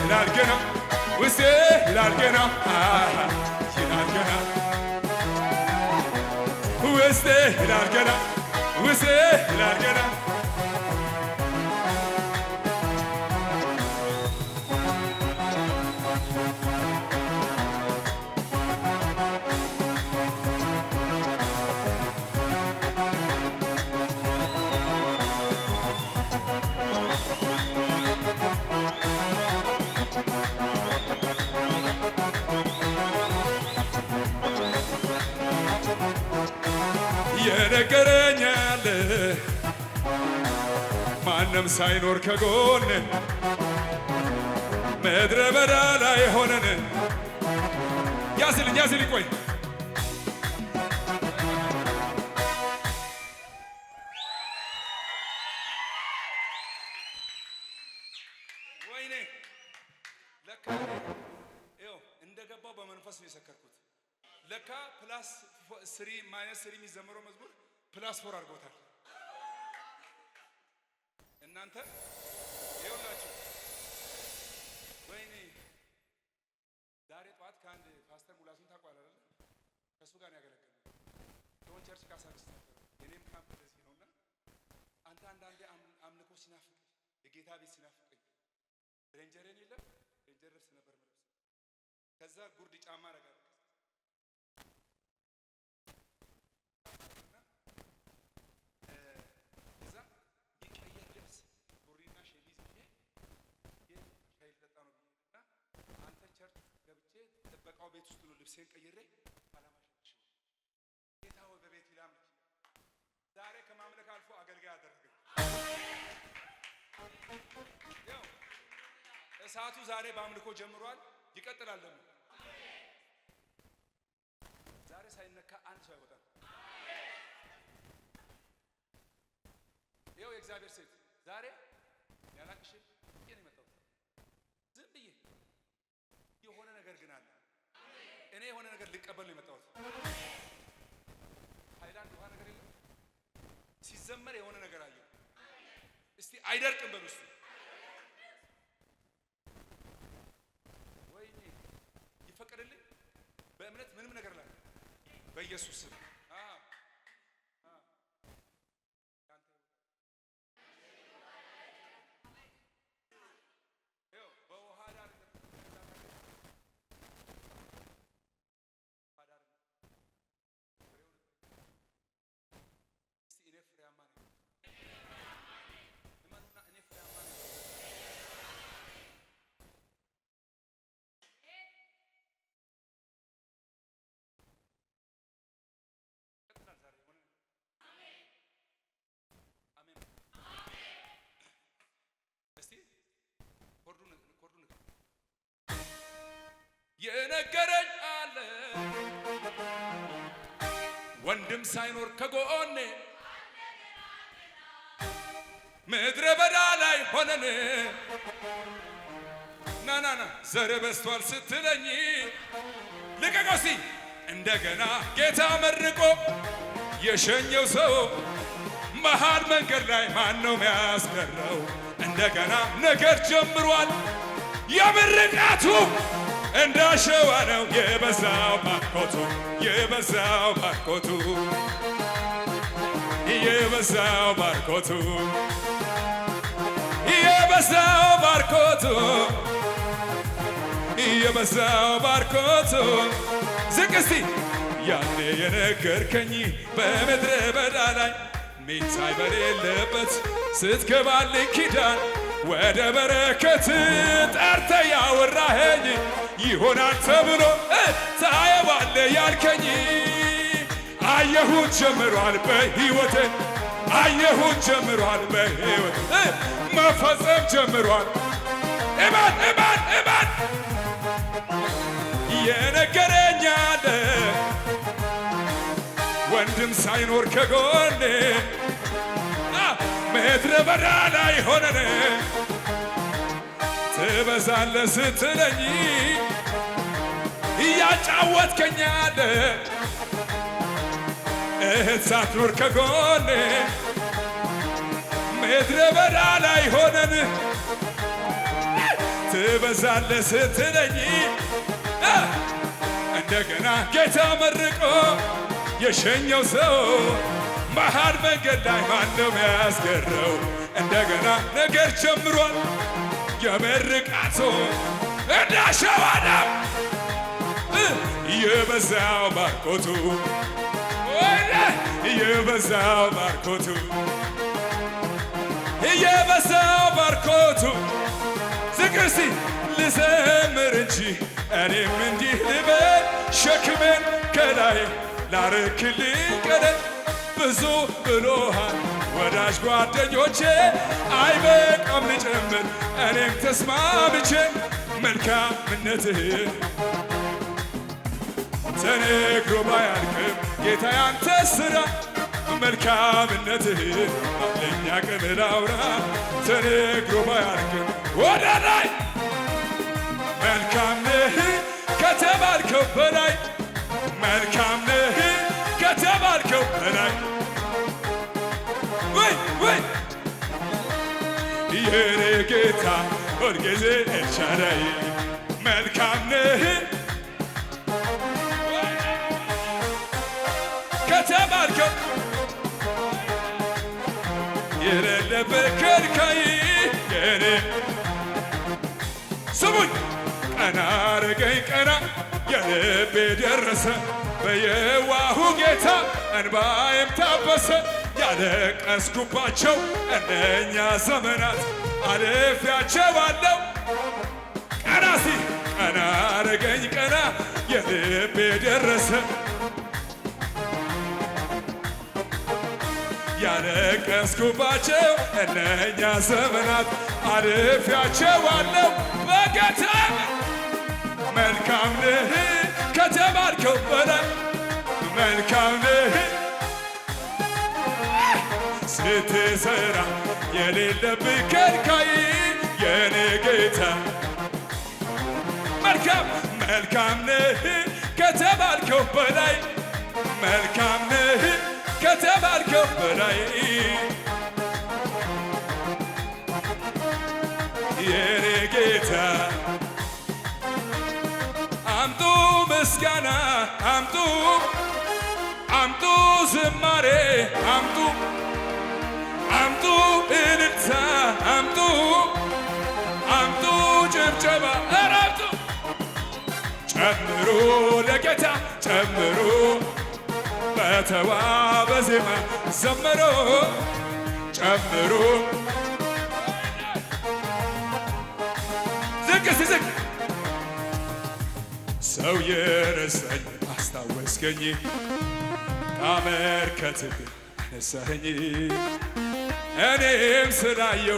ይላል ገና ውስጤ ይላል ገና ይላል ገና ውስጤ ይላል ገና ውስጤ ይላል ገና የነገረኛል ማንም ሳይኖር ከጎን ምድረ በዳ ላይ ሆነን ያዝልኝ ቆይ ወይኔ ለካ ይኸው እንደገባው በመንፈስ ነው የሰከርኩት። ለካ ፕላስ 3 ማይነስ 3 የሚዘምረው መዝሙር ፕላስ 4 አድርጎታል። እናንተ ይኸውላችሁ ወይኔ ዛሬ ጠዋት ከአንድ ፓስተር ሙላቱን ታውቃለህ አይደል? ከእሱ ጋር ነው ያገለገለው። ጆን ቸርች ካሳክስ ነበር። የኔም ካምፕ እንደዚህ ነውና አንተ አንዳንዴ አምልኮ ሲናፍቅ የጌታ ቤት ሲናፍቀኝ ሬንጀርን የለም ሬንጀር ልብስ ነበር ማለት ከዛ ጉርድ ጫማ አደርጋለሁ ቤት ውስጥ ነው ልብሴን ቀይሬ አላማሽ ጌታ ሆይ በቤት ይላምልክ። ዛሬ ከማምለክ አልፎ አገልጋይ አደረገኝ። ያው እሳቱ ዛሬ በአምልኮ ጀምሯል፣ ይቀጥላል ደግሞ። ዛሬ ሳይነካ አንድ ሰው አይወጣም። ያው የእግዚአብሔር ሴት ዛሬ ያላቅሽ ይሄን የመጣው ዝም ብዬ የሆነ ነገር ግን አለ እኔ የሆነ ነገር ልቀበል ነው የመጣሁት። ሃይላንድ ውሃ ነገር የለም ሲዘመር የሆነ ነገር አየሁ። እስቲ አይደርቅም በሉ እስቲ ወይኔ ይፈቀድልኝ በእምነት ምንም ነገር ላይ በኢየሱስ ስም የነገረኝ አለ ወንድም ሳይኖር ከጎኔ ምድረ በዳ ላይ ሆነን ናናና ዘር በስቷል ስትለኝ ልቀቆሲ እንደገና ጌታ መርቆ የሸኘው ሰው መሃል መንገድ ላይ ማን ነው የሚያስቀረው? እንደገና ነገር ጀምሯል የምርቃቱ እንዳሸዋ ነው የበዛው ባርኮቱ የበዛው ባርኮቱ የበዛው ባርኮቱ የበዛው ባርኮቱ የበዛው ባርኮቱ ዝቅ እስቲ ያኔ የነገርከኝ በምድረ በዳ ላይ ሚታይ በሌለበት ስትገባልኝ ኪዳን ወደ በረከት ጠርተ ያወራኸኝ ይሆናል ተብሎ ታየዋለህ ያልከኝ አየሁት ጀምሯል በሕይወቴ አየሁት ጀምሯል በሕይወቴ መፈጸም ጀምሯል። እማን እማን እማን የነገረኝ አለ ወንድም ሳይኖር ከጎኔ ምድረ በዳ ላይ ሆነን ትበዛለህ ስትለኝ እያጫወትከኛለ እህት ሳትኖር ከጎኔ ምድረ በዳ ላይ ሆነን ትበዛለህ ስትለኝ እንደገና ጌታ መርቆ የሸኘው ሰው መሃል መንገድ ላይ ማነው ያስገረው? እንደገና ነገር ጀምሯል የምርቃቱ እንዳሸዋዳ የበዛው ባርኮቱ የበዛው ባርኮቱ የበዛው ባርኮቱ ዝቅርሲ ልዘምር እንጂ እኔም እንዲህ ልበል ሸክሜን ከላይ ላርክልኝ ቀለል ብዙ ብሎሃል ወዳጅ ጓደኞቼ አይበቃም ልጨምር እኔም ተስማምቼ መልካምነትህ ተነግሮ ባያልቅም ጌታ ያንተ ሥራ መልካምነትህ ለእኛ ቀን ላውራ ተነግሮ ባያልቅም ወደ ላይ መልካም ነህ ከተባልከው በላይ መልካም ነህ ከተባልከው በላይ ወይ የኔ ጌታ ሁልጊዜ ኤልሻዳይ መልካም ነህ ከተባልከው የሌለበት ከልካይ የኔ ስሙኝ ቀና አረገኝ ቀና የልቤ ደረሰ በየዋሁ ጌታ እንባዬም ታበሰ ያለቀስኩባቸው እነኛ ዘመናት አልፌያቸዋለሁ ቀና ሲል ቀና አረገኝ ቀና የልቤ ደረሰ ያለቀስኩባቸው እነኛ ዘመናት አልፌያቸዋለሁ በጌታ መልካም ነህ ከተባልከው በላይ መልካም ነህ ስትሰራ የሌለብህ ከልካይ የኔ ጌታ መልካም ነህ ከተባልከው በላይ መልካም ነህ ከተባልከው በላይ የኔ ጌታ አምጡ ምስጋና አምጡ ዝማሬ አምጡ እልልታ አምጡ ጭብጨባ አምጡ ጨምሩ ለጌታ ጨምሩ በተዋበ ዜማ ዘምሩ ጨምሩ ዝቅ ሰው የረሳኝ አስታወስከኝ ከመርከትህ አነሳኸኝ እኔም ስላየው